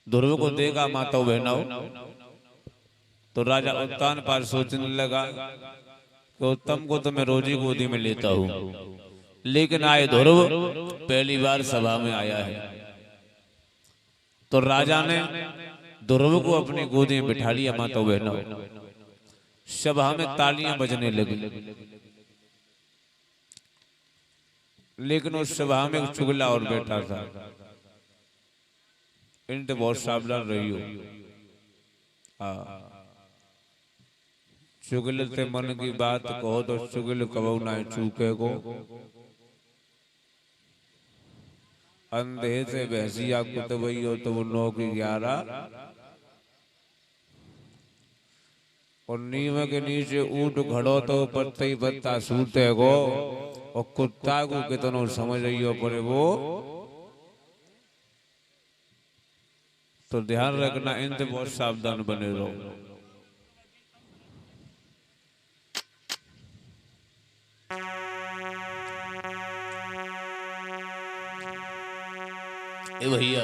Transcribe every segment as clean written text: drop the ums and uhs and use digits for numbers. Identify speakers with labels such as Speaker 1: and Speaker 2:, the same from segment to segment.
Speaker 1: ध्रुव को देखा माता बहनों, तो राजा उत्तान पार सोचने लगा कि उत्तम को तो मैं रोज ही गोदी में लेता हूँ, लेकिन आए ध्रुव पहली बार सभा में आया है। तो राजा ने ध्रुव को अपनी गोदी में बिठा लिया। माता बहनों, सभा में तालियां बजने लगी, लेकिन उस सभा में एक चुगला और बैठा था। इनसे बहुत सावधान रही हो। चुगल से मन की बात कहो तो चुगल कबू ना चूके को। अंधे से भैंसिया कुतबई हो तो वो 9 की 11, और नीम के नीचे ऊंट खड़ो तो पत्ता ही पत्ता सूते को, और कुत्ता को कितनो समझ रही हो पर वो। तो ध्यान रखना, इनसे बहुत सावधान बने रहो। ए भैया,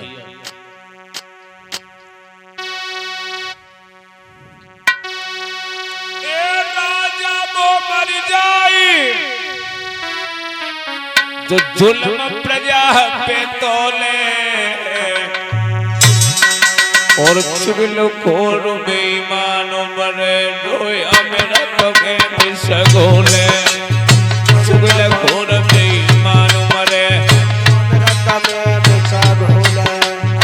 Speaker 1: ए राजा वो मर जाए जो जुल्म प्रजा पे तोले, और चुगल खोर बेईमान मरे रोए अमृत में सगोले। चुगल खोर बेईमान मरे
Speaker 2: अमृत में सगोले।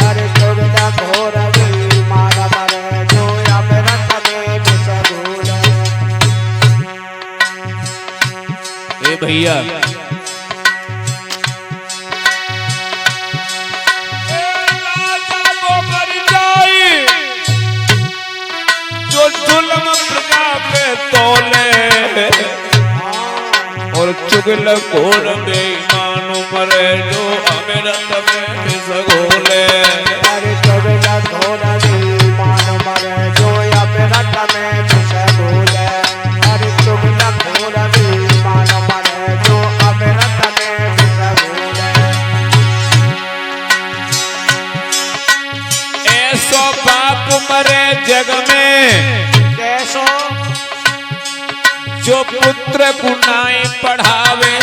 Speaker 2: अरे चुगल खोर बेईमान मरे रोए अमृत में सगोले।
Speaker 1: ए भैया, जुल्म प्रजा पे तोले, और चुगल खोर बेईमान मरे जो अमृत में सगोले।
Speaker 2: अरे चुगल खोर बेईमान मरे जो अमृत में सगोले। अरे चुगल खोर बेईमान मरे जो अमृत में सगोले।
Speaker 1: ऐसो बाप मरे जग में
Speaker 2: कैसो
Speaker 1: जो पुत्र पुनाए पढ़ावे,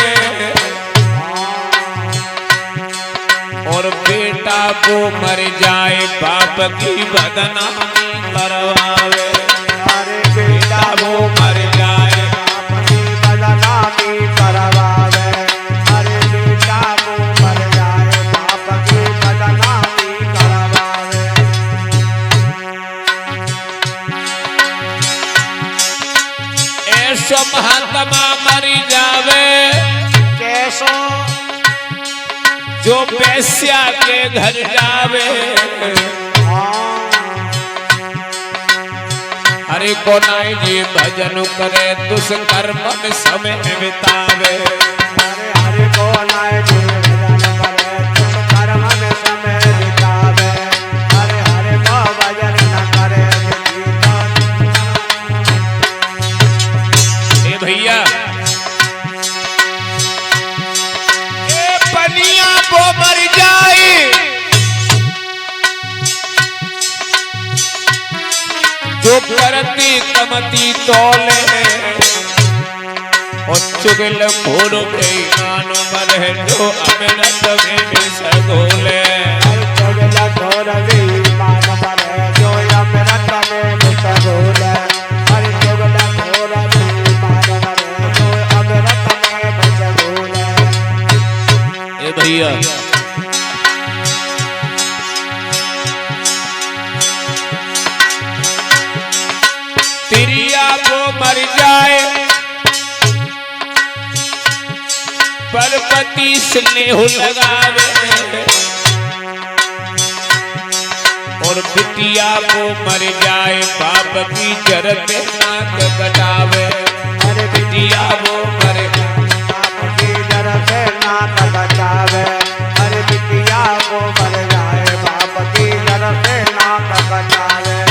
Speaker 1: और बेटा वो मर जाए बाप की बदनामी करवावे।
Speaker 2: अरे बेटा
Speaker 1: वो मर जाए
Speaker 2: बाप की बदनामी करवावे। अरे बेटा वो मर जाए बाप की बदनामी करवावे।
Speaker 1: ऐसो महात्मा मरी जावे
Speaker 2: कैसो
Speaker 1: जो वैश्या के घर जावे। हरे को नाई जी भजन करे दुष्कर्म में समय बितावे।
Speaker 2: अरे हरे को नाय जी भजन करे दुष्कर्म में समय बितावे। अरे हरे को भजन न करे
Speaker 1: भैया, ए पनिया वो मर जाए जो करती कमती तोले, और चुगल खोर बेईमान मरे जो अमृत में सगोले।
Speaker 2: चुगल खोर बेईमान मरे जो अमृत में सगोले। अरे चुगल खोर बेईमान मरे जो अमृत में सगोले।
Speaker 1: ए भैया, तिरिया वो मर जाए परपति स्नेह लगावे, और बिटिया वो मर जाए बाप की जरत नाक कटावे।
Speaker 2: अरे
Speaker 1: बिटिया वो मर
Speaker 2: बाप की जरत नाक कटावे। अरे बिटिया वो मर जाए बाप की जरत नाक कटावे।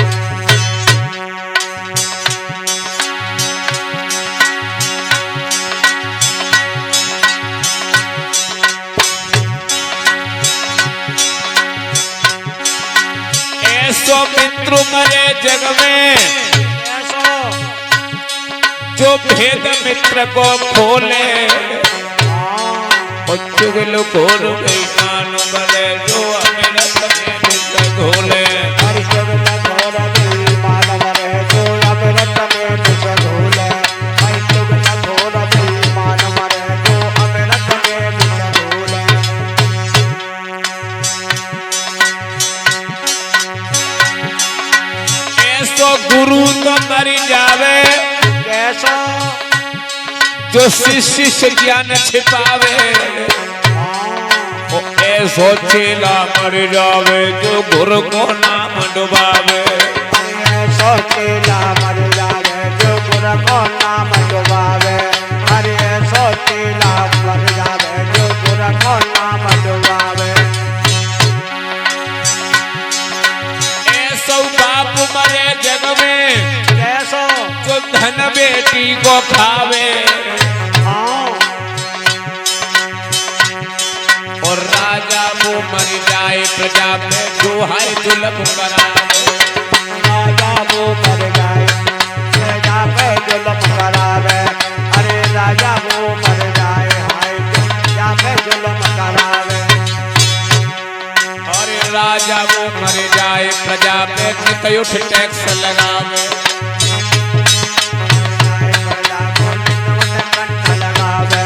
Speaker 1: ऐसो मित्र मरे जग में
Speaker 2: ऐसो
Speaker 1: जो भेद मित्र को खोले और चुगल खोर बेईमान मरे जो अमिरत में मित्र घोले
Speaker 2: हर चुगल खोर बेईमान मरे जो अमिरत में मित्र घोले हर चुगल खोर बेईमान मरे जो अमिरत में मित्र घोले
Speaker 1: ऐसो गुरु तो मर जावे
Speaker 2: कैसो
Speaker 1: जो शिष्य से ज्ञान छिपावे वो ऐसो चेला मर जावे जो गुरु को नाम डुबावे
Speaker 2: ऐसो चेला मर जावे जो गुरु को नाम डुबावे अरे ऐसो चेला मर जावे जो गुरु को नाम डुबावे
Speaker 1: ऐसो बाप मरे जग में
Speaker 2: कैसो
Speaker 1: जो धन बेटी को खावे और राजा वो मर जाए प्रजा पे जो है जुल्म करावे
Speaker 2: राजा वो मर जाए प्रजा पे जुल्म करावे अरे राजा वो मर जाए हाय प्रजा पे जुल्म करावे
Speaker 1: अरे राजा वो मर जाए प्रजा पे नित्युठ टैक्स लगावे
Speaker 2: प्रजा को नित्युठ कंठ लगावे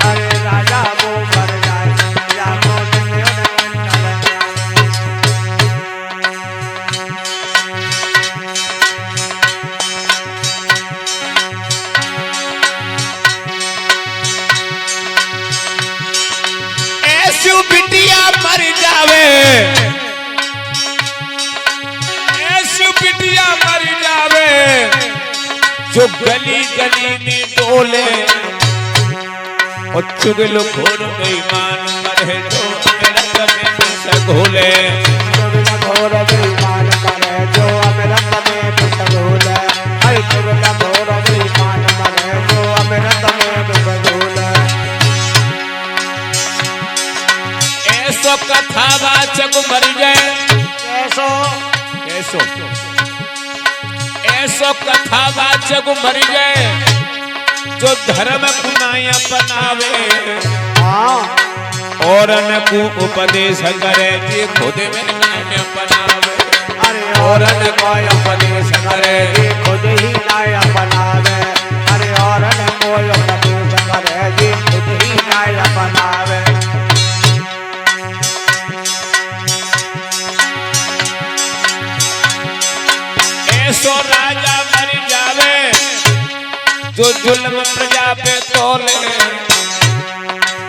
Speaker 2: अरे राजा वो मर जाए प्रजा को नित्युठ कंठ लगावे
Speaker 1: ऐसी बिटिया मर जावे ऐसी बिटिया मर जावे जो गली गली में डोले और चुगल खोर बेईमान मरे जो अमिरत में विष घोले
Speaker 2: चुगल घोर बेईमान मरे जो अमिरत में विष घोले हर चुगल घोर बेईमान मरे जो अमिरत में विष घोले
Speaker 1: ऐसो कथावाचक मर जाए
Speaker 2: कैसो
Speaker 1: ऐसो ऐसो कथावाचक मर जाए जो धर्म कुनाया बनावे
Speaker 2: हाँ
Speaker 1: और न को उपदेश करे जी खुद में नाय बनावे
Speaker 2: अरे
Speaker 1: और न कोई उपदेश करे
Speaker 2: ये खुद ही नाय बनावे अरे और न कोई उपदेश करे जी खुद ही नाय बनावे
Speaker 1: ऐसो राजा मर जावे जो जुल्म प्रजा पे तोले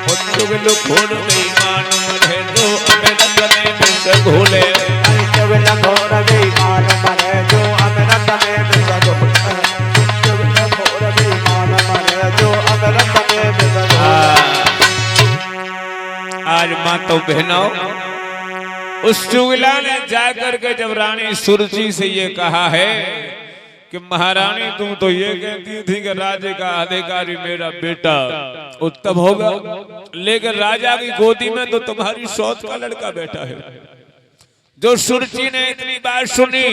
Speaker 1: और चुगल खोर बेईमान मरे जो अमिरत में विष घोले
Speaker 2: हर चुगल घोर बेईमान मरे जो अमिरत में विष घोले चुगल घोर बेईमान मरे जो अमिरत में विष घोले
Speaker 1: आज मातो बहनों उस चुगला ने जाकर के जब रानी सुरची से ये कहा है कि महारानी तुम तो ये कहती थी कि राज्य का अधिकारी मेरा बेटा उत्तम होगा लेकिन राजा की गोदी में तो तुम्हारी सौत का लड़का बैठा है। जो सुरची ने इतनी बात सुनी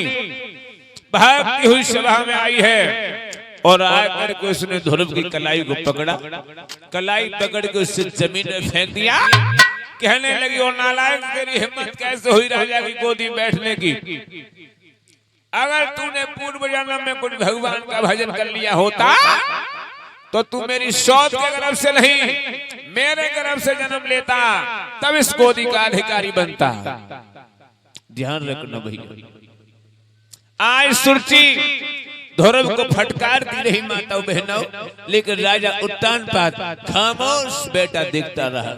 Speaker 1: भागती हुई सभा में आई है और आकर के उसने ध्रुव की कलाई को पकड़ा कलाई पकड़ के उससे जमीन में फेंक दिया कहने लगी और नालायक तेरी हिम्मत कैसे हुई राजा की गोदी बैठने की अगर तूने पूर्व जन्म में कुछ भगवान का भजन कर लिया होता तो तू मेरी सौत के गर्भ से नहीं मेरे गर्भ से जन्म लेता तब इस गोदी का अधिकारी बनता। ध्यान रखना भैया आज सुरची ध्रुव को फटकार दी रही माता बहनों लेकिन राजा उत्तानपाद खामोश बेटा देखता रहा।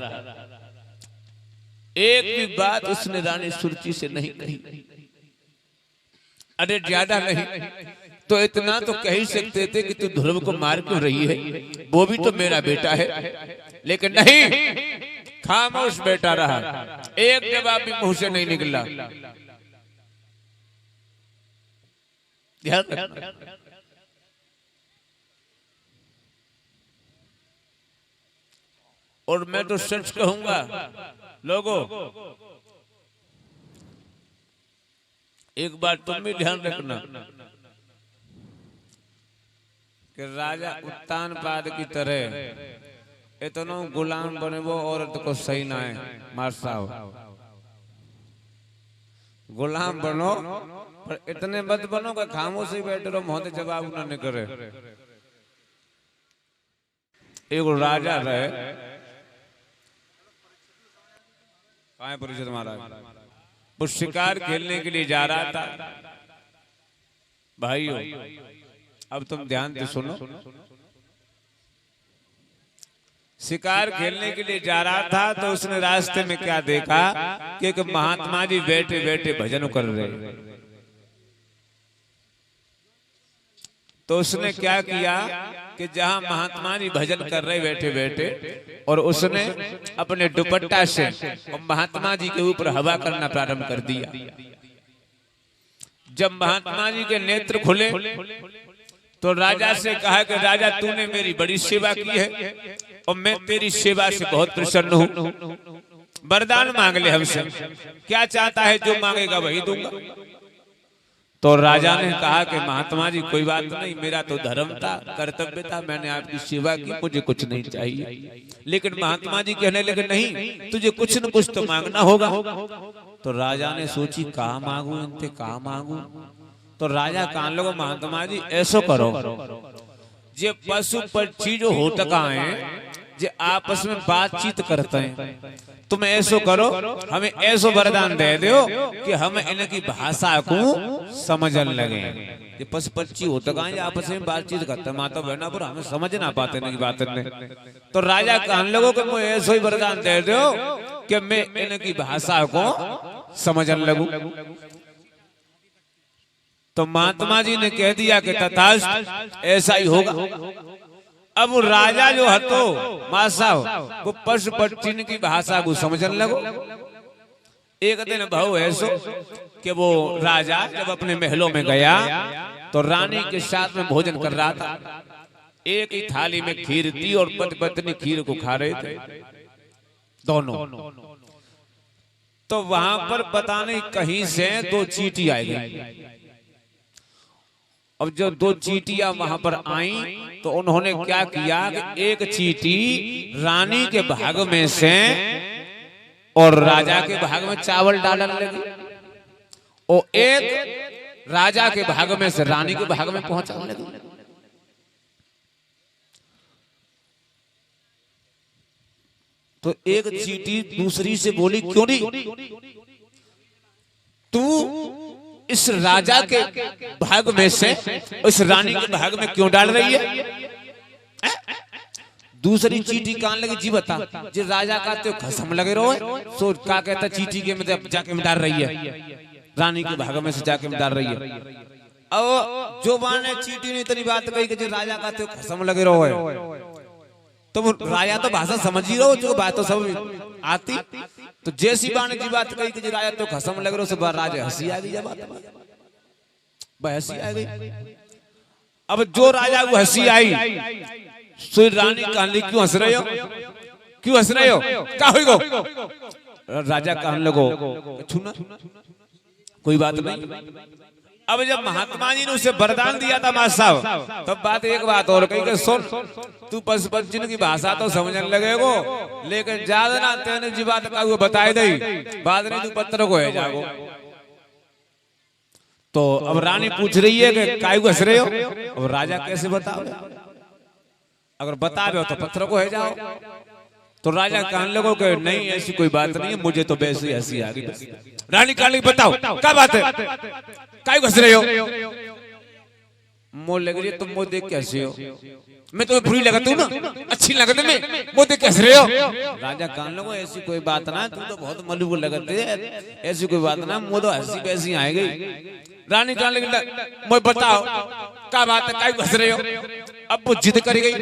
Speaker 1: एक भी बात उसने रानी सुरची से नहीं कही। अरे ज्यादा नहीं तो इतना तो कह ही सकते थे कि तू ध्रुव को मार क्यों रही है वो भी तो मेरा बेटा है लेकिन नहीं खामोश बेटा रहा एक जवाब भी मुंह से नहीं निकला। ध्यान रखना और मैं तो सच कहूंगा लोगों एक बात तुम भी ध्यान रखना कि राजा उत्तान पाद की तरह इतना गुलाम बने वो औरत को सही ना है। मार साहब गुलाम बनो पर इतने मत बनो कि खामोशी बैठे रहो, मोहते जवाब ना करे। एक राजा रहे, कहाँ है परिषद महाराज, वो शिकार खेलने के लिए जा रहा था। भाइयों अब तुम ध्यान से सुनो, शिकार खेलने के लिए जा रहा था तो उसने रास्ते में क्या देखा कि एक महात्मा जी बैठे बैठे भजन कर रहे। तो उसने क्या किया कि जहां महात्मा जी भजन कर रहे बैठे बैठे, और उसने अपने दुपट्टा से और महात्मा जी के ऊपर हवा करना प्रारंभ कर दिया। जब महात्मा जी के नेत्र खुले तो राजा से कहा कि राजा तूने मेरी बड़ी सेवा की है और मैं तेरी सेवा से बहुत प्रसन्न हूँ, वरदान मांग ले हमसे, क्या चाहता है जो मांगेगा वही दूंगा। तो राजा ने कहा कि महात्मा जी कोई बात नहीं, मेरा तो धर्म था, कर्तव्य था, मैंने आपकी सेवा की, मुझे कुछ नहीं चाहिए। लेकिन महात्मा जी कहने लगे नहीं तुझे कुछ न कुछ तो मांगना होगा। तो राजा ने सोची कहा मांगू इनसे, कहा मांगू। तो राजा कान लोगो महात्मा जी ऐसो करो, जे पशु पक्षी जो होता है जे आपस में बातचीत करते हैं, तुम ऐसो करो हमें ऐसो वरदान दे दो कि हम इनकी भाषा को समझने लगे। ये पशु पक्षी होता कहाँ है आपस में बातचीत करते, माता बहना पर हमें समझ ना पाते इनकी बात ने। तो राजा कान लोगों को मैं ऐसो ही वरदान दे दो कि मैं इनकी भाषा को समझने लगूं। तो महात्मा जी ने कह दिया कि तथास्तु ऐसा ही होगा। अब राजा जो हतो मासा वो पशु पक्षी की भाषा को समझने लगो। एक दिन भाव ऐसो कि वो राजा जब अपने महलों में गया तो रानी के साथ में भोजन कर रहा था। एक ही थाली में खीर थी और पति पत्नी खीर को खा रहे थे दोनों। तो वहां पर पता नहीं कहीं से दो चींटी आ गई। अब जब दो चींटियां वहां पर आई तो उन्होंने क्या किया कि एक चींटी रानी के भाग में से और राजा के भाग में चावल डालने लगी और एक राजा के भाग में से रानी के भाग में पहुंचाने लगी। तो एक चींटी दूसरी से बोली क्यों नहीं तू इस राजा के भाग में से इस रानी के भाग में क्यों डाल रही है? दूसरी चींटी कान लगी जी बता जी राजा का तो खसम लगे रहो सो क्या कहता चींटी के में जाके में डाल रही है, रानी के भाग में से जाके में डाल रही है। अब जो बाने चींटी ने इतनी बात कही कि राजा का तो खसम लगे रहो है, तो वो राजा तो भाषा समझ ही रहो, जो बात तो सब आती। तो जैसी बाने जी बात कही कि राजा तो खसम लग रहा है, सब राजा हंसी आ गई। जब हंसी आ गई, अब जो राजा को हंसी आई सो रानी कहने क्यों हंस रहे हो, क्यों हंस रहे हो, क्या होगा? राजा कहने लगो छूना कोई बात नहीं। अब जब महात्मा जी ने उसे वरदान दिया था मां साहब, तब बात एक बात और कही कि सुन तू पशु पक्षी की भाषा तो समझने लगेगो, लेकिन ज्यादा ना तेने जी बात का वो बताए दई बाद नहीं तू पत्थर को है जागो। तो अब रानी पूछ रही है कि काय को हंस रहे हो? अब राजा कैसे बताओ, अगर बता रहे हो तो पत्थर को है जाओ। तो राजा कहने लगो कि नहीं ऐसी कोई बात नहीं है, मुझे तो वैसे ही हंसी आ गई। रानी कहने बताओ क्या बात है, काय हंस रहे हो? मोह लग रही है तुम, मोह देख के हंसे हो, मैं तुम्हें बुरी लगती हूँ ना, अच्छी लगती मैं, मोह देख के हंस रहे हो? राजा कहने लगो ऐसी कोई बात ना, तुम तो बहुत मलूक लगते है, ऐसी कोई बात ना, मुझे तो हंसी वैसी आ गई। रानी कहने लगी मोह बताओ क्या बात है, काय हंस रहे हो? अब वो जिद कर गई,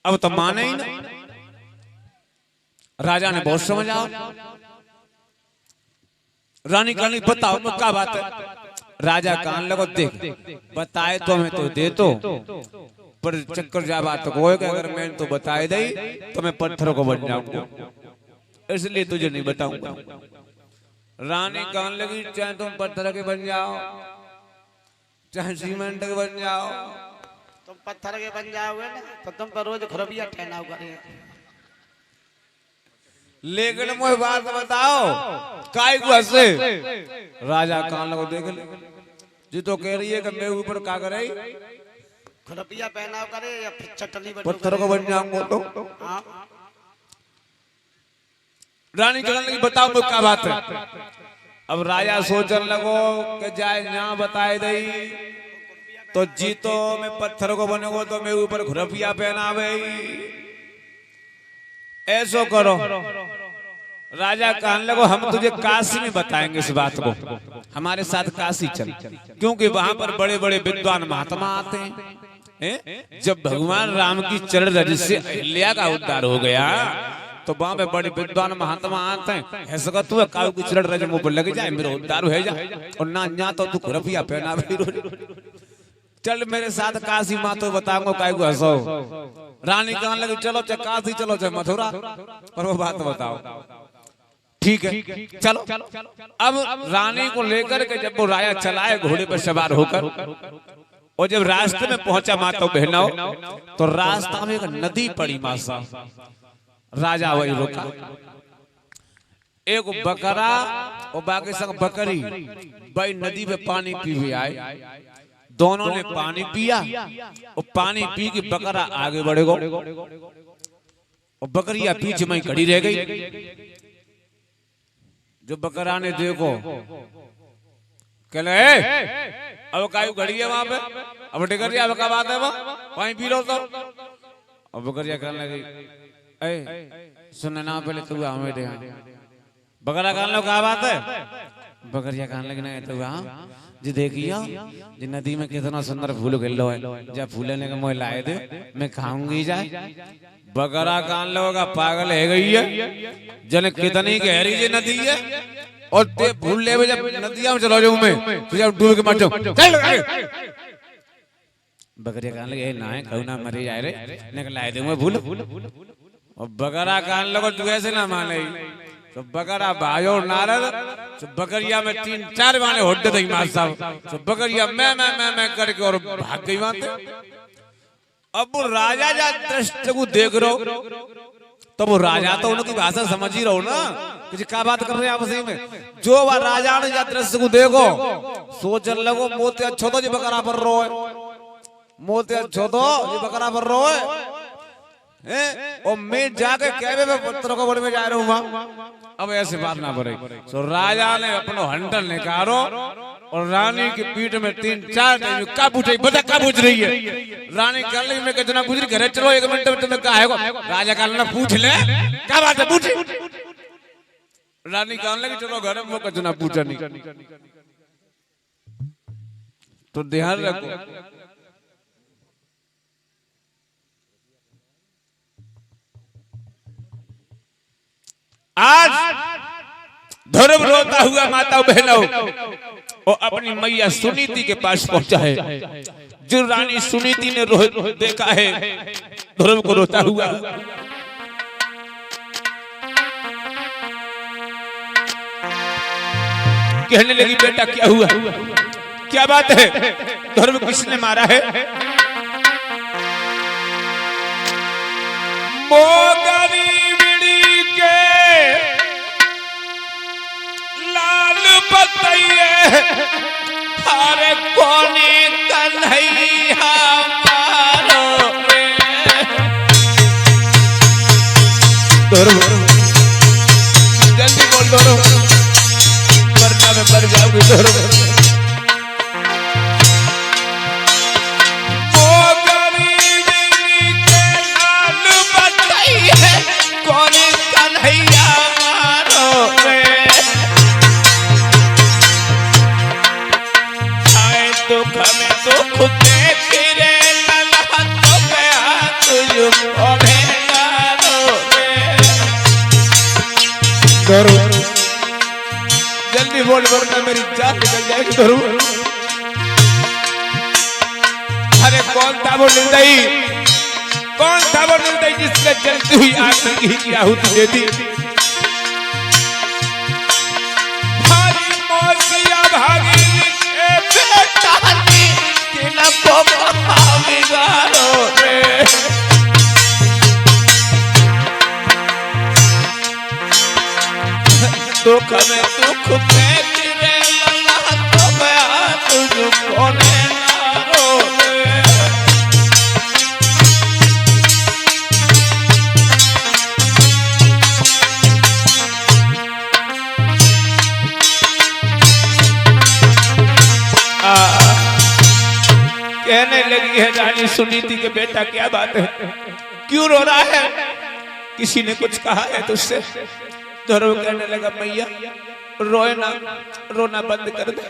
Speaker 1: अब तो माने ही ना। राजा ने बहुत समझाओ, रानी कहने बताओ क्या बात है? राजा कान लगो देख बताए तो मैं तो दे तो, पर चक्कर जा बात तो कोई अगर मैं तो बताए दई तो मैं पत्थरों को बन जाऊंगा, इसलिए तुझे नहीं बताऊंगा। रानी कहने लगी चाहे तुम पत्थर के बन जाओ चाहे सीमेंट के बन जाओ,
Speaker 2: तुम पत्थर के बन जाओगे ना तो तुम पर रोज खुरबिया ठहनाओ करे।
Speaker 1: लेकिन मुझे बात बताओ काय को हंसे? राजा कान को देख ले जी तो कह रही है कि मैं ऊपर का करे
Speaker 2: खुरबिया पहनाओ करे या फिर चटनी
Speaker 1: पत्थर को बन जाऊंगा तो।
Speaker 2: हाँ
Speaker 1: रानी कहने लगी बताओ मैं क्या बात है? अब राजा सोचने लगो कि जाए यहाँ बताए दई तो जी तो मैं पत्थर को बनेगो तो मैं ऊपर खुरपिया पहनावे। ऐसो करो राजा कहने लगो हम तुझे काशी में बताएंगे इस बात को, हमारे साथ काशी चल, क्योंकि वहां पर बड़े बड़े विद्वान महात्मा आते हैं। जब भगवान राम की चरण रज से अहिल्या का उद्धार हो गया तो वहां पे बड़े विद्वान महात्मा आते हैं। ऐसा तू काऊ की चरण रज मुंह पर लग जाए मेरा उद्धार हो जाए और ना ना तो तू खुरपिया पहना। चल मेरे साथ काशी माँ तो बताऊंगा काय को हंसो। रानी कहने लगी चलो चाहे काशी चलो चाहे मथुरा, पर वो बात बताओ। ठीक है चलो। अब रानी को लेकर के जब वो राजा चलाए घोड़े पर सवार होकर और जब रास्ते में पहुंचा माता बहनों तो रास्ता में एक नदी पड़ी मासा। राजा वही रुका, एक बकरा और बाकी सब बकरी भाई नदी में पानी पीवे आए। दोनों ने पानी पिया और पानी पी के बकरा आगे बढ़ेगा और बकरिया पीछे में खड़ी रह गई। जो बकरा ने देखो कहले अब कायू घड़ी है वहां पे, अब डिगरिया अब क्या बात है वो पानी पी लो तो। अब बकरिया कहने लगी ए सुनना ना पहले तू आ मेरे यहाँ। बकरा कहने लगा क्या बात है? बकरिया कहने लगी ना तो हाँ जी देखियो जी नदी में कितना सुंदर फूल खिलो है, जब फूल लेने का मोह लाए दे मैं खाऊंगी जाए। बकरा कान लोगा पागल है गई है जन कितनी गहरी जी नदी है और ते फूल ले जब नदिया में चलो जाऊं मैं तो जब डूब के मर जाऊं। बकरिया कान लगे ना है कहू ना मरे जाए रे निकलाए दे मैं फूल। और बकरा कान लोगो तू ऐसे ना माने तो बकरा भायो नारद तो बकरिया में 3-4 बाने होट दे मां साहब तो बकरिया मैं करके और भाग गई वहां पे। अब वो राजा जा दृष्ट को देख रहो तो वो राजा तो उनकी भाषा समझ ही रहो ना कि क्या बात कर रहे हैं आपस में। जो वह राजा ने जा दृष्ट को देखो सोचने लगो मोते अच्छो तो जी बकरा पर रो है, मोते अच्छो तो जी बकरा पर रो है। और मैं जाके कहवे में पत्थरों को बड़े में जा रहा हूँ। अब ऐसे बात ना पड़े तो राजा ने अपनो हंडल निकालो और रानी की पीठ में 3-4 का पूछ रही बता का पूछ रही है। रानी कह रही मैं कितना पूछ रही घरे चलो 1 मिनट में तुम्हें कहा है। राजा कह ना पूछ ले क्या बात है पूछ। रानी कहने लगी चलो घर में कितना पूछा नहीं तो ध्यान रखो। आज ध्रुव रोता हुआ माता बहनों और अपनी मैया सुनीति के पास पहुंचा है। जो रानी सुनीति ने देखा है ध्रुव को रोता हुआ कहने लगी बेटा क्या हुआ क्या बात है? ध्रुव किसने मारा है? मोगरी लाल बताइए अरे कोने कन्हैया मारो जल्दी बोल दो वरना मैं मर जाऊंगी। कोने कन्हैया मारो दुख में दुख के फिरे लला तो गया तुझको करो जल्दी बोल वरना मेरी जान निकल जाएगी। करो अरे कौन था वो निर्दयी, कौन था वो निर्दयी जिसने जलती हुई आग की आहुति दे दी? दुख में दुख में तेरे लल्ला तो मैं तुझको ने ना रोवे। कहने लगी है रानी सुनीति के बेटा क्या बात है, क्यों रो रहा है, किसी ने कुछ कहा है तुझसे? ध्रुव कहने लगा मैया रोए ना, रोना बंद कर दे।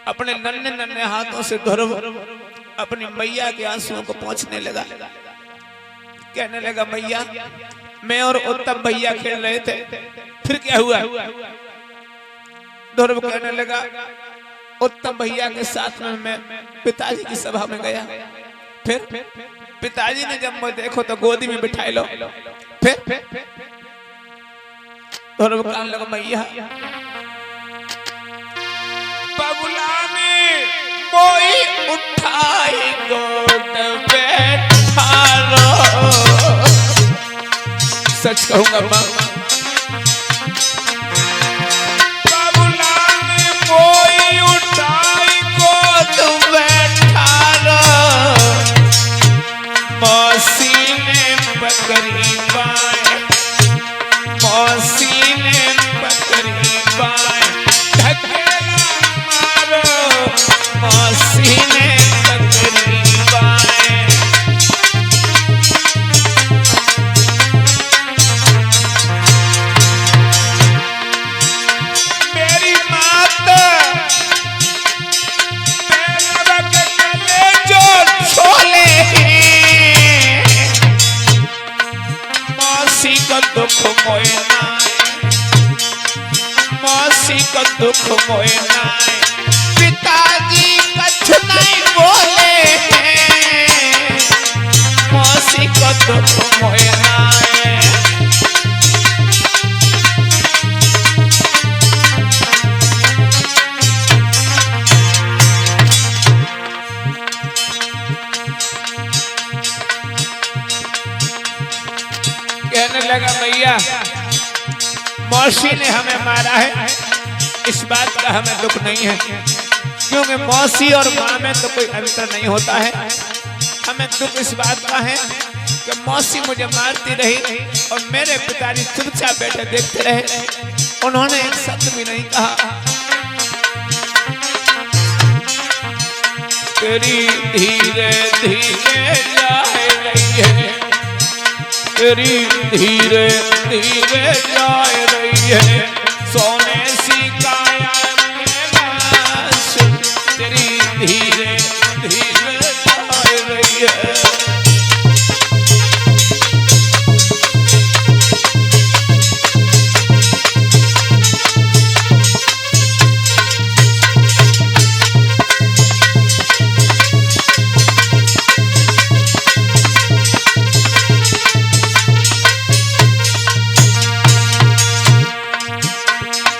Speaker 1: अपने नन्हे नन्हे हाथों से ध्रुव अपनी मैया के आंसुओं को पोंछने लगा। कहने लगा मैया मैं और उत्तम भैया खेल रहे थे, फिर क्या हुआ? ध्रुव कहने लगा उत्तम भैया के साथ में मैं पिताजी की सभा में गया, फिर पिताजी ने जब मैं देखो तो गोदी में बिठाई लो, फिर ध्रुव कहने लगा मैया बबुला ने मोई उठाई गोद बैठा लो। सच कहूंगा मां, बबुला ने मोई उठाई गोद बैठा लो, मौसी ने पकड़ी बाएं, मौसी ने पकड़ी बाएं, ढकेला मारो, मौसी ने पकड़ी बाएं। मेरी माता पैर रख गले जो छोले, मौसी का दुख मोए नाय, मौसी का दुख मोए नाय, पिताजी कछ नहीं बोले हैं, मौसी का दुख मोए नाय। कहने लगा भैया मौसी ने हमें मारा है, इस बात का हमें दुख नहीं है, क्योंकि मौसी और माँ में तो कोई अंतर नहीं होता है। हमें दुख इस बात का है कि मौसी मुझे मारती रही और मेरे पिताजी चुपचाप बैठे देखते रहे, उन्होंने एक शब्द भी नहीं कहा। तेरी धीरे धीरे जा रही है, तेरी धीरे धीरे जा रही है, सोने सी काया में वास, तेरी धीरे धीरे जा रही है।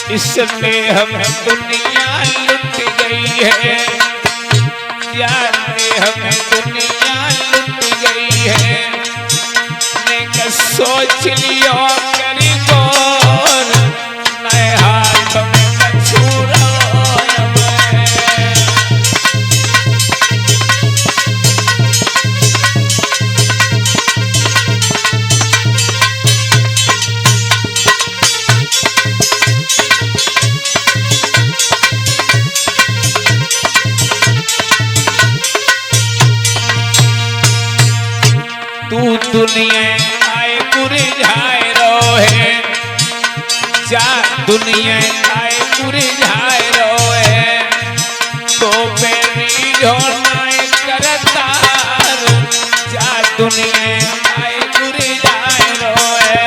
Speaker 1: इसमें हम दुनिया लुट गई है, यार में हमें दुनिया लुट गई है, मैं सोच लियो करी गौर, नए हाथ में कछुरा दुनिया आए पूरे जाए रोहे, जा दुनिया आए पूरे जाए रोहे, तो मेरी जोनाए करतार, जा दुनिया आए पूरे जाए रोहे।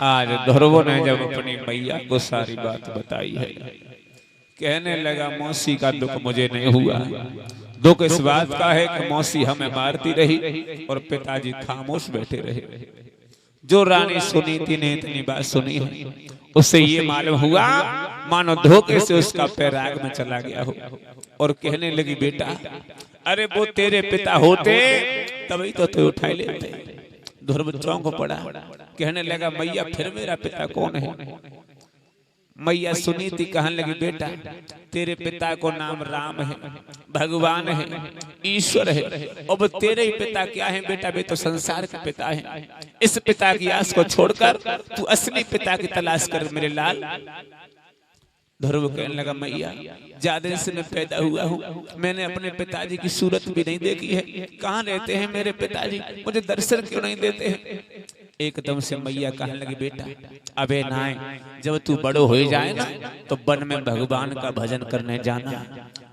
Speaker 1: आज ध्रुव ने जब अपनी मैया को सारी बात बताई है, कहने लगा मौसी का दुख मुझे नहीं हुआ, दुख इस बात का है कि मौसी हमें मारती रही और पिताजी खामोश बैठे रहे। जो रानी सुनीति ने इतनी बात सुनी है उससे ये मालूम हुआ मानो धोखे से उसका पैर आग में चला गया हो और कहने लगी बेटा अरे वो तेरे पिता होते तभी तो तू उठा लेते। ध्रुव चौंक पड़ा, कहने लगा मैया फिर मेरा पिता कौन है? मैया सुनीति कहने लगी बेटा तेरे पिता को नाम राम है, भगवान है, ईश्वर है। अब तेरे ही पिता क्या है बेटा? वे तो संसार के पिता है। इस पिता की आस को छोड़कर तू असली पिता की तलाश कर मेरे लाल। ध्रुव कहने लगा मैया ज्यादा से मैं पैदा हुआ हूँ, मैंने अपने पिताजी की सूरत भी नहीं देखी है। कहाँ रहते हैं मेरे पिताजी? मुझे दर्शन क्यों नहीं देते हैं? एकदम से मैया कहने लगी बेटा अबे नाय, जब तू बड़ो हो जाए ना तो वन में भगवान का भजन करने जाना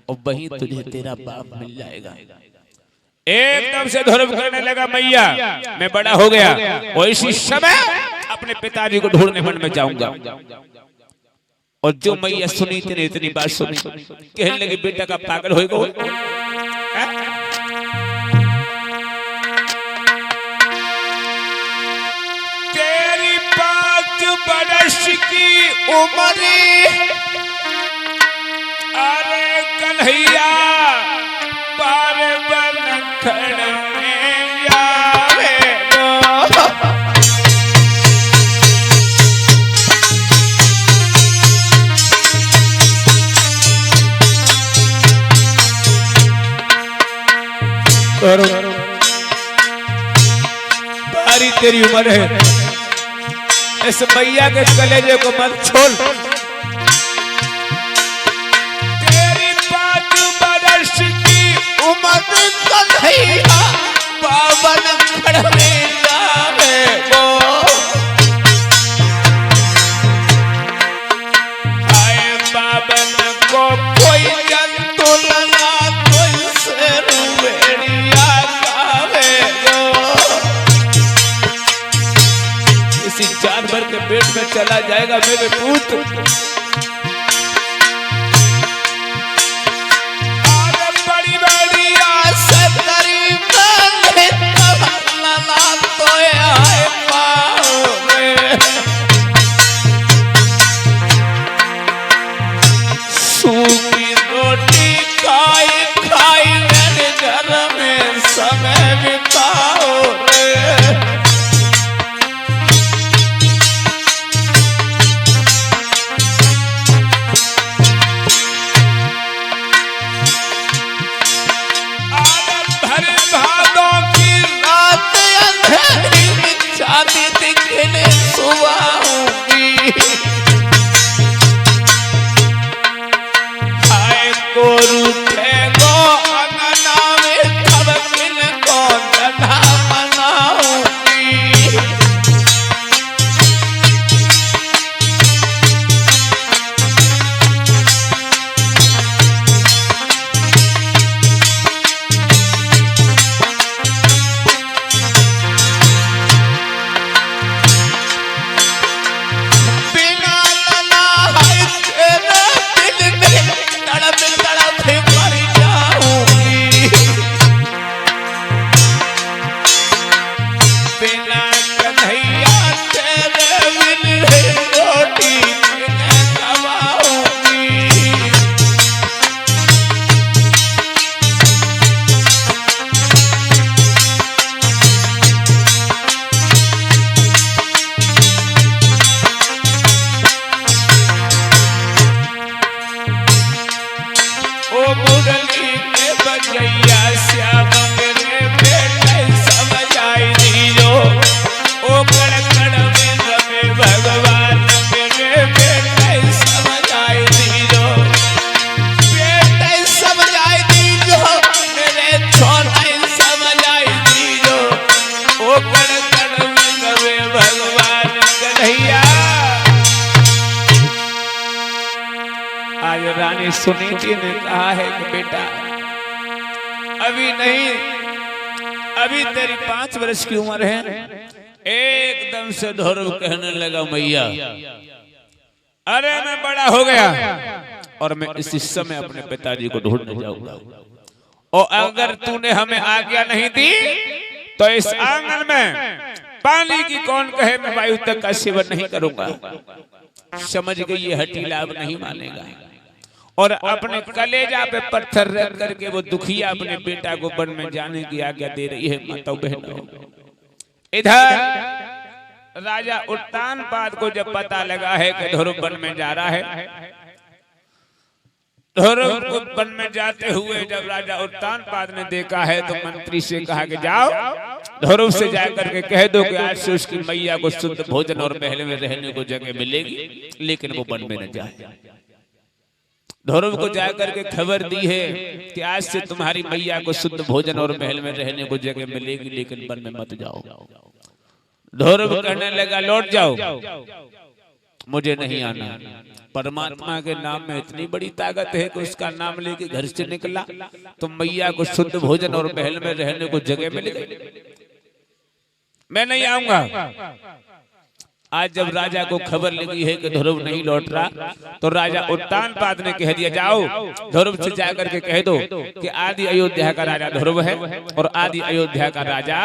Speaker 1: और वहीं तुझे तेरा बाप मिल जाएगा। एकदम से ध्रुव कहने लगा मैया मैं बड़ा हो गया और इसी समय अपने पिताजी को ढूंढने वन में जाऊंगा। और जो मैया सुनीति ने इतनी बात सुनी कहने लगी बेटा का पागल होएगा। तेरी 5 बरस की उम्र अरे कन्हैया पार बनखड़ में आवे गो। बारी तेरी उम्र है, इस मैया के कलेजे को मत छोड़। तेरी 5 बरस की उम्र कन्हैया पावन खड़ में जावे गो। आए पावन को कोई जंतु लगा कोई से रुवेड़िया गावे गो। किसी जानवर के पेट में चला जाएगा मेरे पूत। और बड़ी बड़ी आशा करी मैंने तब लला तो आए पावे। सूखी रोटी खाई खाई मैंने घर में समय बिताओ रे। आज रानी सुनीति ने कहा है कि बेटा अभी नहीं, अभी तेरी 5 वर्ष की उम्र है। एकदम से ध्रुव कहने लगा मैया अरे मैं बड़ा हो गया और मैं इसी समय अपने पिताजी को ढूंढने जाऊंगा। और अगर तूने हमें आज्ञा नहीं दी तो इस आंगन में पानी की कौन कहे मैं वायु तक का सेवन नहीं करूंगा। समझ गई ये हठीला अब नहीं मानेगा और अपने कलेजा पे पत्थर रख करके वो दुखिया अपने बेटा को वन में जाने की आज्ञा दे रही है। माताओं बहनों, इधर राजा उत्तानपाद को जब पता लगा है कि ध्रुव वन में जा रहा है, ध्रुव को वन में जाते हुए जब राजा उत्तानपाद ने देखा है तो मंत्री से कहा कि जाओ ध्रुव से जाकर के कह दो कि आज से उसकी मैया को शुद्ध भोजन और महल में रहने को जगह मिलेगी, लेकिन वो वन में न जाए। ध्रुव को जाकर के खबर दी है कि आज से तुम्हारी मैया को शुद्ध भोजन और महल में रहने को जगह मिलेगी, लेकिन वन में मत जाओ। ध्रुव कहने लगा लौट जाओ, मुझे नहीं आना। परमात्मा के नाम में इतनी बड़ी ताकत है कि उसका नाम लेके घर से निकला तो मैया को शुद्ध भोजन और महल में रहने को जगह मिल गई। मैं नहीं आऊंगा। आज जब राजा को खबर लगी है कि ध्रुव नहीं लौट रहा तो राजा उत्तानपाद ने कह दिया जाओ ध्रुव से जाकर के कह दो कि आदि अयोध्या का राजा ध्रुव है और आदि अयोध्या का राजा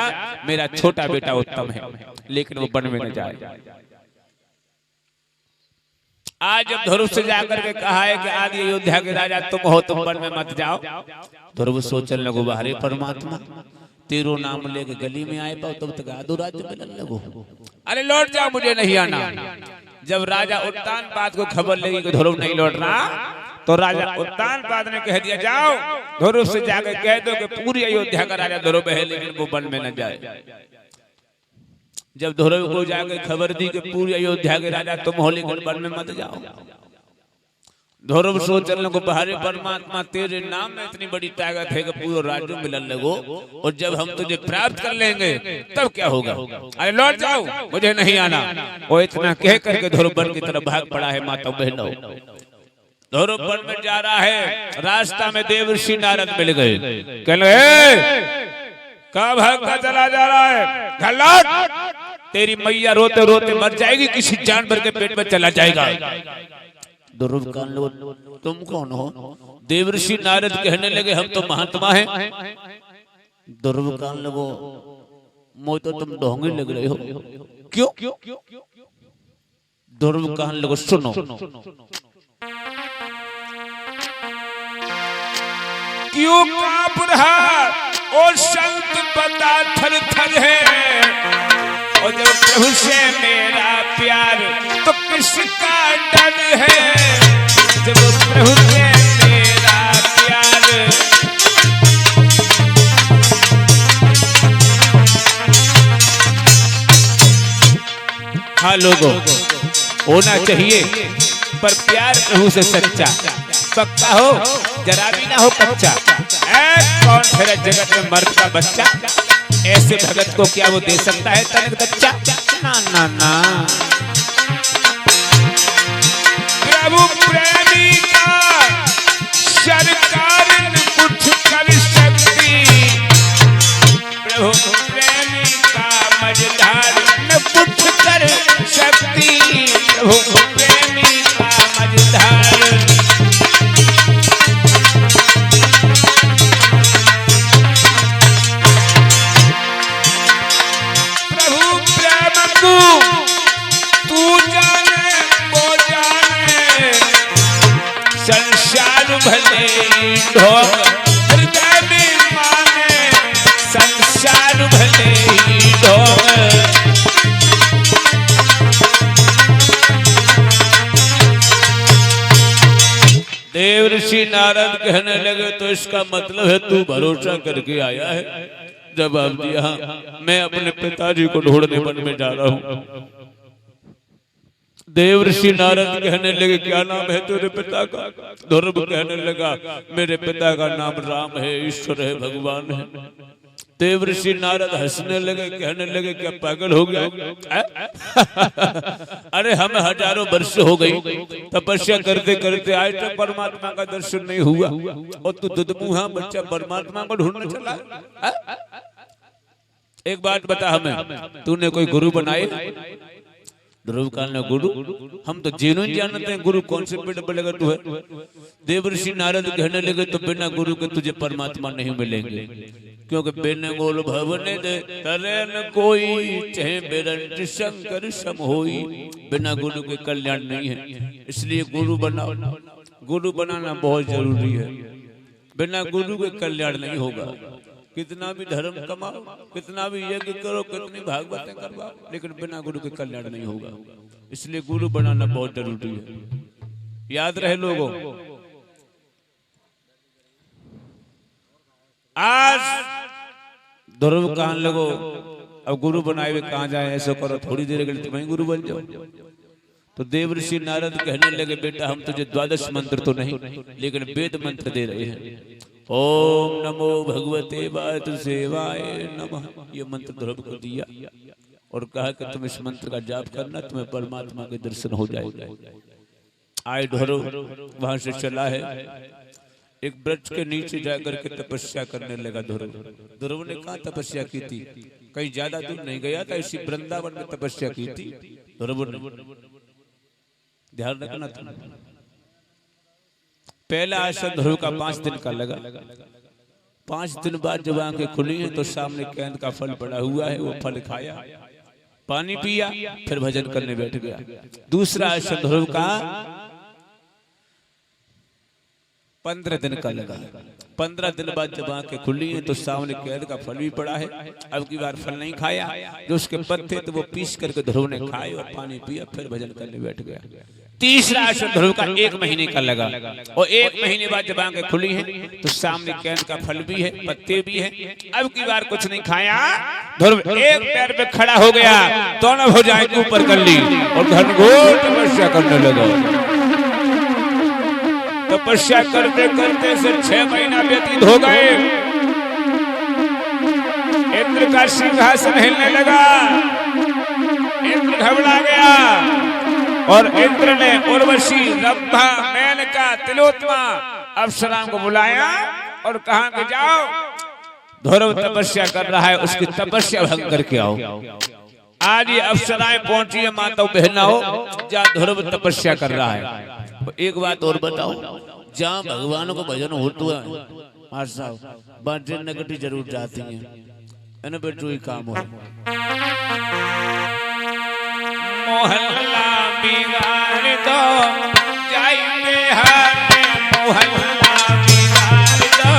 Speaker 1: मेरा छोटा बेटा उत्तम है, लेकिन वो वन में न जाए। आज जब ध्रुव से जाकर के कहा है कि आदि अयोध्या के राजा तुम हो, तुम वन में मत जाओ, ध्रुव सोचने लगो बाहरी परमात्मा तेरो नाम लेके गली में आए पाओ तब तक आधो राज्य मिलने लगो, अरे लौट जाओ, मुझे नहीं आना। जब राजा उत्तानपाद को खबर लगी कि ध्रुव नहीं लौट रहा तो राजा उत्तानपाद ने कह दिया जाओ ध्रुव से जाकर कह दो कि पूरी अयोध्या का राजा ध्रुव है, लेकिन वो वन में न जाए। जब ध्रुव को जाकर खबर दी कि पूरी अयोध्या के राजा तुम हो, लेकिन वन में मत जाओ, ध्रुव सोचने को बाहरी परमात्मा तेरे नाम में इतनी बड़ी ताकत है कि पूरा राज्य मिलने लगो, और जब हम तुझे प्राप्त कर लेंगे तब क्या होगा, अरे लौट जाओ, मुझे नहीं आना। और इतना कह करके ध्रुव वन की तरफ भाग पड़ा है। माता बहनों, ध्रुव वन में जा रहा है, रास्ता में देवर्षि नारद मिल गए। कहने कहाँ भागता चला जा रहा है, घर लौट, तेरी मैया रोते रोते मर जाएगी, किसी जानवर के पेट में चला जाएगा। ध्रुव कान लो, तुम कौन हो? देवर्षि नारद कहने लगे हम तो महात्मा हैं। ध्रुव कान लगो, मोय तो तुम ढोंगी लग रहे हो। क्यों? ध्रुव कान लगो, सुनो, क्यों कांप रहा और संत पता थर थर है, और जब प्रभु से मेरा प्यार तो किसका डर है, जब प्रभु से मेरा प्यार। हाँ लोगों, होना चाहिए पर प्यार प्रभु से सच्चा, पक्का हो, जरा भी ना हो कच्चा। कौन फिर जगत में मर्द का बच्चा, ऐसे भगत को क्या वो दे सकता है तनिक कच्चा? ना ना ना, प्रभु प्रेमी का सरकार न कुछ कर सकती, प्रभु प्रेमी का मझधार न कुछ कर सकती, प्रभु प्रेमी का मझधार। तू जाने वो जाने, संसार भले ढोंग हृदय में माने, संसार भले ढोंग। देवर्षि नारद कहने लगे तो इसका मतलब है तू भरोसा करके आया है। जवाब दिया, मैं अपने पिताजी को ढूंढने वन में जा रहा हूँ। देवर्षि नारद कहने लगे क्या नाम है तेरे पिता का? ध्रुव कहने लगा मेरे पिता का नाम राम है, ईश्वर है, भगवान है। देवर्षि नारद हंसने लगे, कहने लगे क्या पागल हो गया? अरे हमें हजारों वर्ष हो गई तपस्या करते करते आज तक परमात्मा का दर्शन नहीं हुआ, और तू दुधमुहा बच्चा परमात्मा को ढूंढने चला। एक बात बता, हमें तूने कोई गुरु बनाए? ध्रुव काल ने गुरु हम तो जीनो ही जानते हैं गुरु कौन से पेड़ पर लगा तू है। देवर्षि नारद कहने लगे तो बिना गुरु के तुझे परमात्मा नहीं मिलेंगे, क्योंकि बिन गोल भवन दे तरन कोई चाहे बेरंट शंकर सम होई। बिना गुरु के कल्याण नहीं है, इसलिए गुरु बनाओ। गुरु बनाना बहुत जरूरी है, बिना गुरु के कल्याण नहीं होगा। कितना भी धर्म कमाओ, कितना भी यज्ञ करो, कितनी भागवतें करवाओ, लेकिन बिना गुरु के कल्याण नहीं होगा। इसलिए गुरु बनाना बहुत जरूरी है, याद रहे लोगों। आज ध्रुव कहने लगो अब गुरु बनाए हुए कहाँ जाए, ऐसा करो थोड़ी देर के लिए तुम्हें गुरु बन जाओ। तो देवर्षि नारद कहने लगे बेटा हम तुझे 12 मंत्र तो नहीं लेकिन वेद मंत्र दे रहे हैं। ओम नमो भगवते वासुदेवाय नमः, ये मंत्र ध्रुव को दिया और कहा कि तुम इस मंत्र का जाप करना, तुम्हें परमात्मा के दर्शन हो जाएगा। आए ध्रुव वहां से चला है, एक वृक्ष के नीचे जाकर के तपस्या करने लगा। ध्रुव ने कहा तपस्या की थी, कहीं ज्यादा दूर नहीं गया था, इसी वृंदावन में तपस्या की थी ध्रुव ने। ध्यान रखना था। पहला आसन ध्रुव का 5 दिन का लगा। 5 दिन बाद जब आंखें खुली हैं तो सामने कैंद का फल पड़ा हुआ है, वो फल खाया, पानी पिया, फिर भजन करने बैठ गया। दूसरा आसन ध्रुव का 15 दिन का लगा। 15 दिन बाद जब आंखें खुली हैं तो सामने कैद का फल भी पड़ा है। अब की बार फल नहीं खाया, जो उसके पत्ते थे वो पीस करके ध्रुव ने खाए और पानी पिया, फिर भजन करने बैठ गया। तीसरा आसन ध्रुव का 1 महीने का लगा और 1 महीने बाद जब आंखें खुली हैं तो सामने कैद का फल भी है, पत्ते भी हैं। अब की बार कुछ नहीं खाया, ध्रुव एक पैर पे खड़ा हो गया, दोनों भुजाएं ऊपर कर ली और घनघोर तपस्या करने लगा। तपस्या करते करते से 6 महीना व्यतीत हो गए। इंद्र का सिंहासन हिलने लगा, इंद्र घबरा गया और इंद्र ने उर्वशी, रंभा, मेनका, तिलोत्तमा अप्सराओं को बुलाया और कहा कि जाओ ध्रुव तपस्या कर रहा है, उसकी तपस्या भंग करके आओ। आज ये अप्सराएं पहुंची है, माता बहनाओ, जहाँ ध्रुव तपस्या कर रहा है। एक बात और बताओ, जहाँ भगवान को भजन होता है बाटे नगटी जरूर जाती है, बेटू ही काम हो। मोहल्ला बिगाड़ दो जाइए हाथे, मोहल्ला बिगाड़ दो,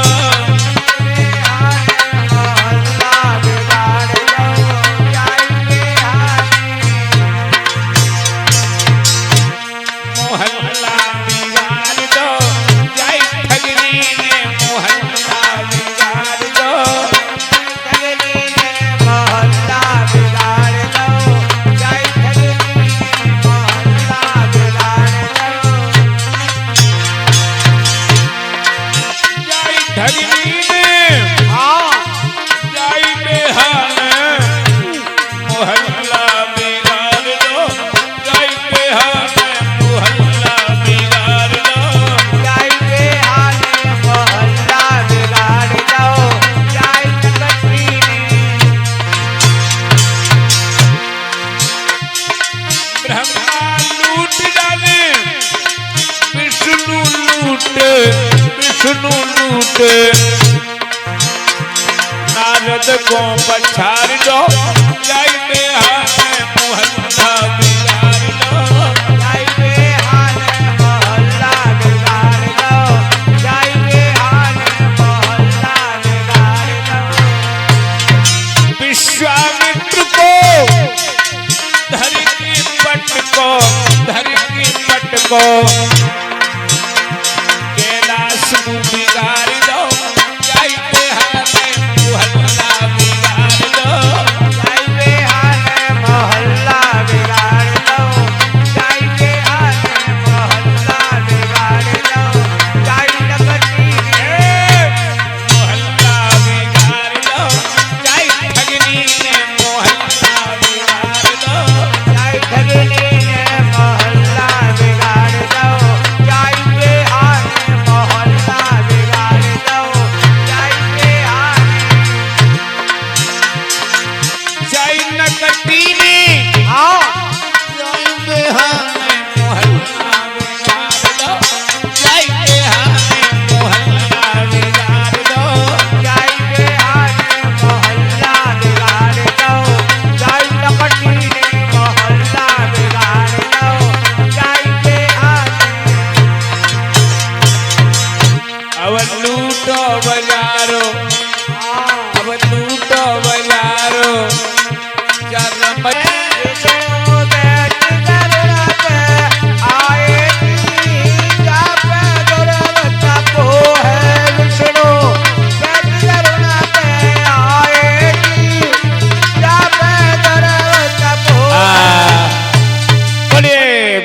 Speaker 1: मोहल्ला बिगाड़ दो जाइए हाथे, मोहल्ला बिगाड़ दो जाई ठगनी ने, मोहल्ला बिगाड़ दो, ठगनी ने मोहल्ला बिगाड़ दो, जाई ठगनी ने मोहल्ला बिगाड़ दो, जाई ठगनी ने जाई बेहाल मोहल्ला बिगाड़ दो, जाई बेहाल मोहल्ला बिगाड़ दो, जाई बेहाल मोहल्ला बिगाड़ दो, जाई ठगनी ने। ब्रह्मा लूट डाले, विष्णु लूटे, विष्णु लूटे, नारद को पछाड़ दो, जाई बेहाल मोहल्ला बिगाड़ दो, जाई बेहाल मोहल्ला बिगाड़ दो, जाई बेहाल मोहल्ला बिगाड़ दो। विश्वामित्र को धरती पट को, धरती पट को कैलाश को बिगाड़ दो, जाई बेहाल मोहल्ला बिगाड़ दो, जाई बेहाल मोहल्ला बिगाड़ दो, जाई बेहाल मोहल्ला बिगाड़ दो, जाई लगती है मोहल्ला बिगाड़ दो, जाई ठगनी ने मोहल्ला बिगाड़ दो, जाई ठगनी ने मोहल्ला बिगाड़ दो,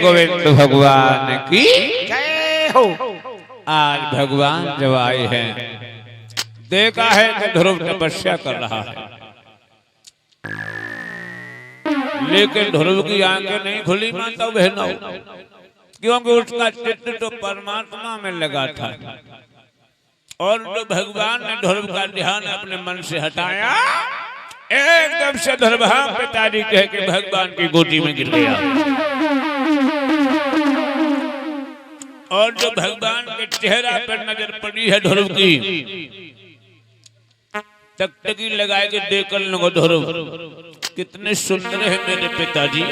Speaker 1: गोविंद भगवान की
Speaker 2: जय हो।
Speaker 1: आज भगवान जब आए हैं, देखा है कि ध्रुव तपस्या कर रहा है, लेकिन ध्रुव की आंखें नहीं खुली माता बहनों, क्योंकि उसका चित्त तो परमात्मा में लगा था। और जो भगवान ने ध्रुव का ध्यान अपने मन से हटाया, एकदम से ध्रुव पिताजी कह के भगवान की गोदी में गिर गया। और जो भगवान के चेहरा पर नजर पड़ी है ध्रुव की, टकटकी लगाए के देखकर लोगों, ध्रुव कितने सुंदर है मेरे पिताजी।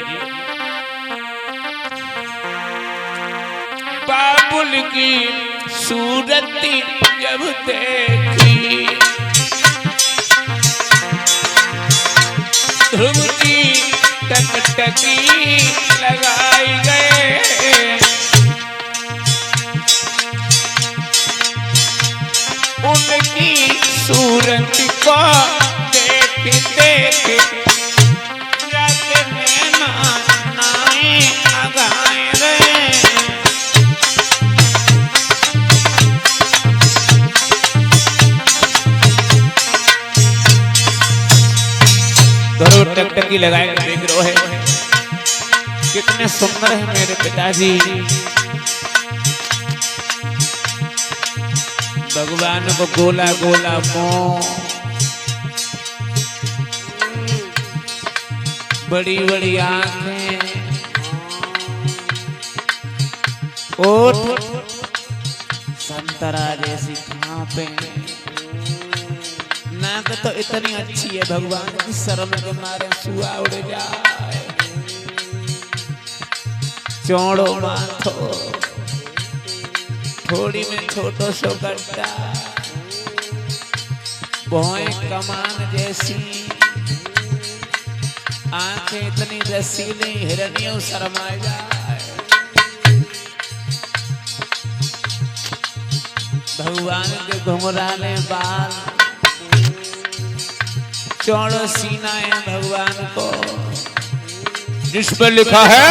Speaker 1: बाबुल की सूरती जब देखी, ध्रुव की टकटकी लगाई गए। उनकी सूरत को देख देख जग में नाई लगाए गए। ध्रुव टकटकी लगाए देख रहे हैं, कितने सुंदर है मेरे पिताजी। भगवान को गोला गोला मुंह, बड़ी बड़ी आंखें, ओठ संतरा जैसी खांपे, नाक तो इतनी अच्छी है भगवान की शर्म के मारे सुआ उड़ जाए। चौड़ो माथो, थोड़ी में छोटो सो गड्ढा, भौएं कमान जैसी, आंखें इतनी रसीली, हिरनियों शर्मा जाए। भगवान के घुंघराले बाल, चौड़ो सीना है भगवान को, जिस पर लिखा है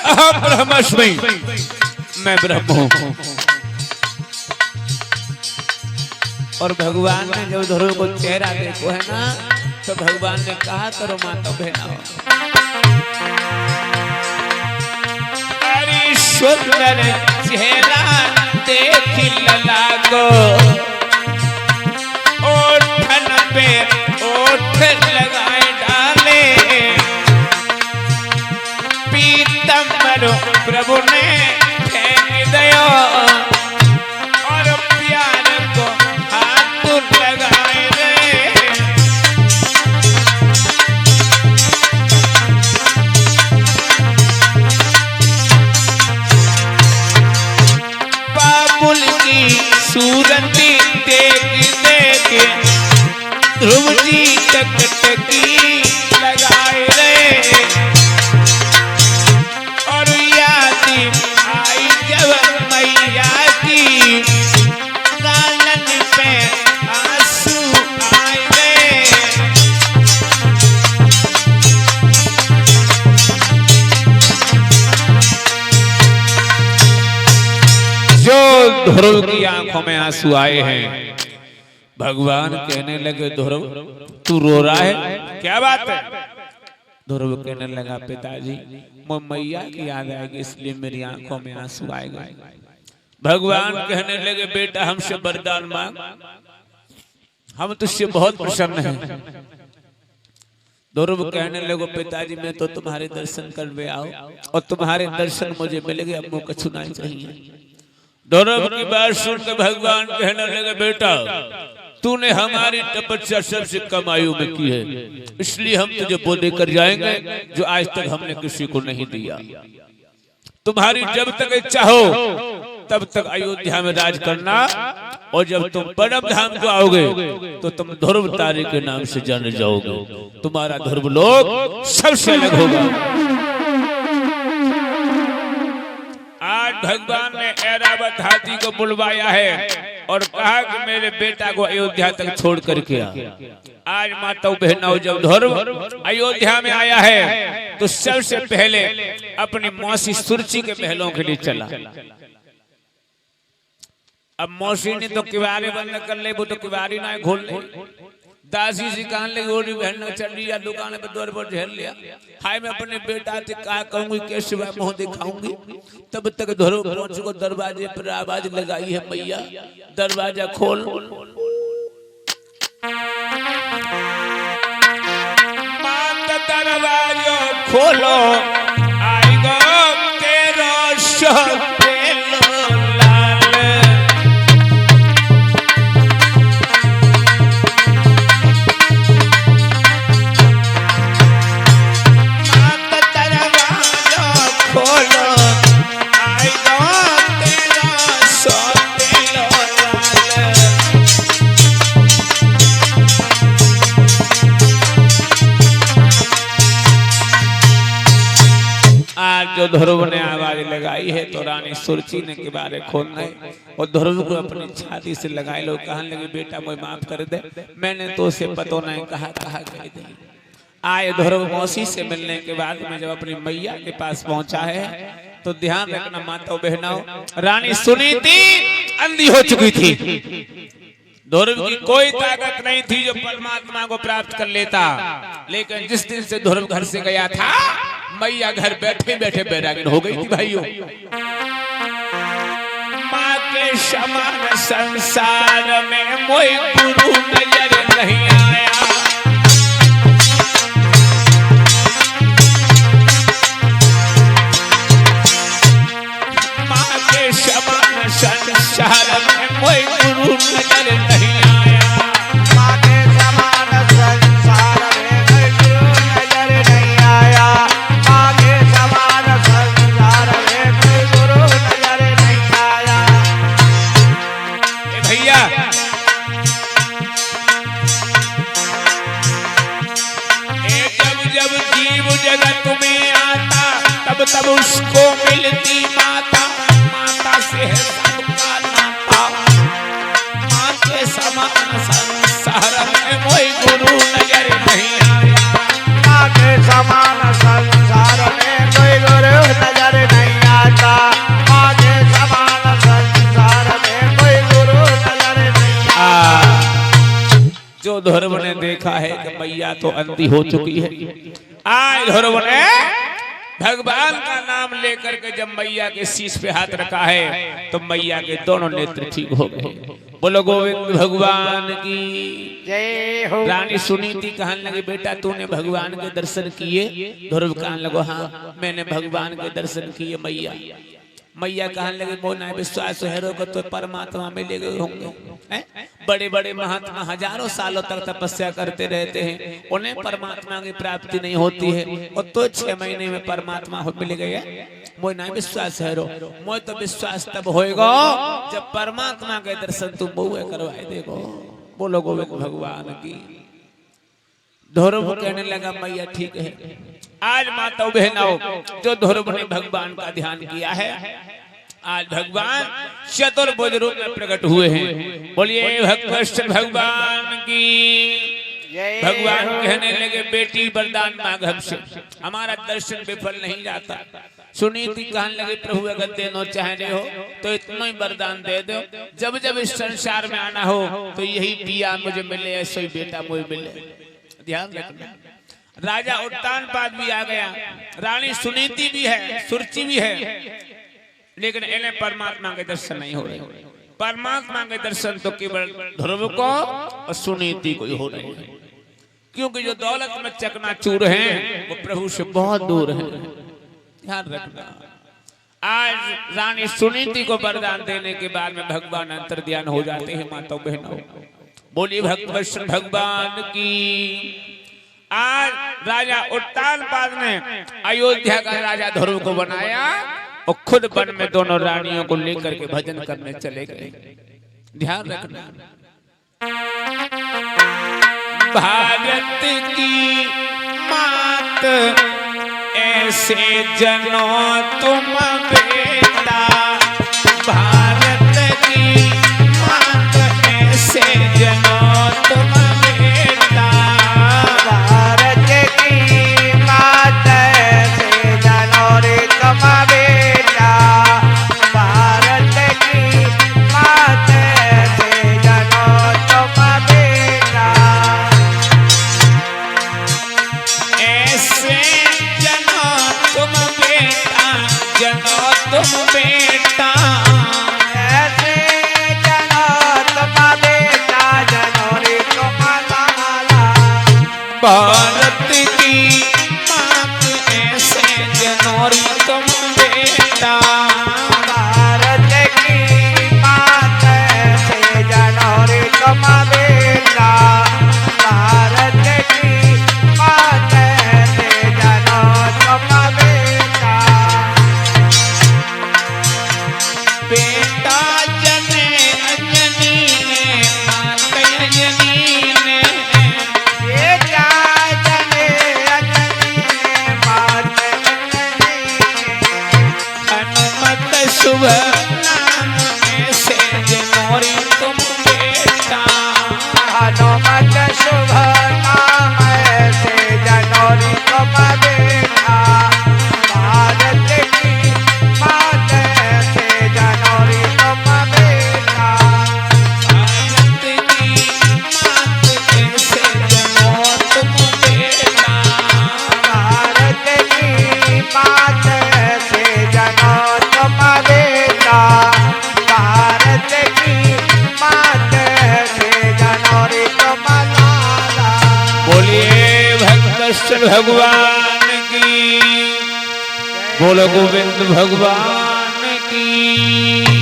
Speaker 1: अहम ब्रह्मस्मि, मैं ब्रह्म हूं। और भगवान ने जब ध्रुव को चेहरा देखो है ना, तो भगवान ने कहा करो माता बहना, अरे सुंदर चेहरा देख लला को, ओठन पे ओठ लगाए डाले, पीतम्बर प्रभु ने फेंक दिया, और प्यार को हाथ लगाए गए। बाबुल की सूरती देख देख ध्रुव जी टकटकी लगाए गए। और याद आई जब मैया की, गालन पे आंसू आए गए। जो ध्रुव की आंखों में आंसू आए हैं, भगवान कहने लगे ध्रुव तू रो रहा है, क्या बात है? ध्रुव कहने लगा पिताजी मैया की याद आएगी इसलिए मेरी आंखों में आंसू आए गए। भगवान कहने लगे बेटा हमसे वरदान मांग, हम तुझसे बहुत प्रसन्न हैं। ध्रुव कहने लगे पिताजी मैं तो तुम्हारे दर्शन करने आओ, और तुम्हारे दर्शन मुझे मिल गए, अब मुझे छूना चाहिए। ध्रुव की बात सुनकर भगवान कहने लगे बेटा तूने हमारी तपस्या सबसे कम आयु में की है, इसलिए हम तुझे वो देकर जाएंगे जो आज तक हमने किसी को नहीं दिया। तुम्हारी जब तक इच्छा हो तब तक अयोध्या में राज करना, और जब तुम परम धाम को आओगे तो तुम ध्रुव तारे के नाम से जाने जाओगे, तुम्हारा ध्रुव लोक सबसे अलग होगा। आज भगवान ने ऐरावत हाथी को बुलवाया है, और कहा कि मेरे बेटा को अयोध्या तक छोड़ करके आ। आज माताओं बहनों जब ध्रुव अयोध्या में आया है तो सबसे पहले अपनी मौसी सुरची के महलों के लिए चला। अब मौसी ने तो किवारी बंद कर ले, वो तो किवारी ना खोल ले। दासी जी कहने लगी और बहन चल रही है दुकान पे द्वार पर झेल लिया। हाय मैं अपने बेटा से कहा कहूंगी कैसे मैं मुंह दिखाऊंगी। तब तक ध्रुव पहुंच को दरवाजे पर आवाज लगाई है मैया दरवाजा खोल। माता दरवाजा खोलो आएगा तेरा जो ध्रुव ने आवाज लगाई है तो रानी सुरची ने के बारे खोलना है और ध्रुव को अपनी छाती से लगाए लो। कहने लगे बेटा मुझे माफ कर दे, मैंने तो उसे पतो नहीं कहा कह दे। आए ध्रुव मौसी से मिलने के बाद में जब अपनी मैया के पास पहुंचा है तो ध्यान रखना माताओं बहनों, रानी सुनीति अंधी हो चुकी थी। ध्रुव की कोई ताकत नहीं थी जो परमात्मा को प्राप्त कर लेता। लेकिन जिस दिन से ध्रुव घर से गया था मैया घर बैठे बैठे बैरागिन हो गई थी भाइयों। माँ के समान संसार में कोई गुरु नजर नहीं आया। माँ के समान संसार में कोई गुरु नजर नहीं आया।
Speaker 2: माँ के समान संसार में कोई गुरु नजर नहीं आया। माँ के समान संसार में कोई गुरु नजर नहीं आया।
Speaker 1: भैया जब जब जीव जगत में आता तब तब उसको मिलती माता। माता से है सबका नाता। माँ के समान संसार में कोई गुरु नजर नहीं आया।
Speaker 2: माँ के समान संसार में कोई गुरु नजर नहीं आता। माँ के समान संसार में कोई गुरु नजर नहीं आता।
Speaker 1: जो ध्रुव ने देखा है कि मैया तो अंधी हो चुकी है। आज ध्रुव ने भगवान का नाम लेकर के जब मैया के शीश पे हाथ रखा है तो मैया के दोनों नेत्र ठीक हो गए। बोलो गोविंद भगवान की
Speaker 2: जय हो।
Speaker 1: रानी सुनीति कहने लगी बेटा तूने भगवान के दर्शन किए? ध्रुव कहने लगो हाँ मैंने भगवान के दर्शन किए मैया। मैया कहने लगे मोना विश्वास है को तो परमात्मा में ले गए होंगे। बड़े बड़े महात्मा हजारों सालों तक तपस्या करते रहते हैं, उन्हें परमात्मा की प्राप्ति नहीं होती है और तो 6 महीने में परमात्मा मिल गया। मोय ना विश्वास है रो मोय तो विश्वास तब होएगा जब परमात्मा के दर्शन तुम बहुए करवाए देखो। बोलो गोविंद भगवान की। ध्रुव कहने लगा मैया ठीक है। आज माताओं बहनों जो ध्रुव ने भगवान का ध्यान किया है आज भगवान चतुर्भुज रूप में प्रकट हुए हैं। बोलिए भक्त भगवान की। भगवान कहने लगे बेटी वरदान मांग हमसे, हमारा दर्शन विफल नहीं जाता। सुनीति कहने लगे प्रभु अगर देना चाह रहे हो तो इतना ही वरदान दे दो, जब जब इस संसार में आना हो तो यही पिया मुझे मिले ऐसे ही बेटा मुझे मिले। ध्यान रखना। राजा उत्तानपाद भी आ गया, रानी सुनीति भी है, सुरची भी है, लेकिन इन्हें परमात्मा के दर्शन नहीं हो रहे। परमात्मा के दर्शन तो केवल ध्रुव को और सुनीति को ही हो रहे हैं, क्योंकि जो दौलत में चकनाचूर हैं वो प्रभु से बहुत दूर हैं। ध्यान रखना। आज रानी सुनीति को वरदान देने के बाद में भगवान अंतर्ध्यान हो जाते हैं। माताओं बहनों बोलिए भक्त भगवान की। आज राजा उत्तानपाद ने अयोध्या का राजा ध्रुव को बनाया और खुद वन में दोनों रानियों को लेकर के भजन करने चले गए। ध्यान रखना। भारत की मात ऐसे जनों तुम बेटा, भारत की मात जनो तुम बेटा
Speaker 2: ऐसे जनो तुम बेटा जनोरी तुम लाला
Speaker 1: भारत की मात ऐसे जनोरी तुम बेटा
Speaker 2: भारत की मात ऐसे जनोरी तुम बेटा भारत की मात ऐसे जनो तुम बेटा
Speaker 1: बेटा जने अंजनी ने मात अंजनी ने
Speaker 2: बेटा जने अंजनी ने मात अंजनी ने
Speaker 1: हनुमत शुभ नाम ऐसे जनोरी तुम बेटा
Speaker 2: हनुमत शुभ नाम ऐसे जनोरी तुम बेटा भारत की मात ऐसे जनोरी तुम बेटा
Speaker 1: भारत की मात ऐसे जनो तुम बेटा
Speaker 2: भारत की मात ऐसे जनो तुम बेटा भारत की मात ऐसे जनोरी तुम लाला
Speaker 1: बोलिए भक्त भगवान की, बोलो गोविंद भगवान की।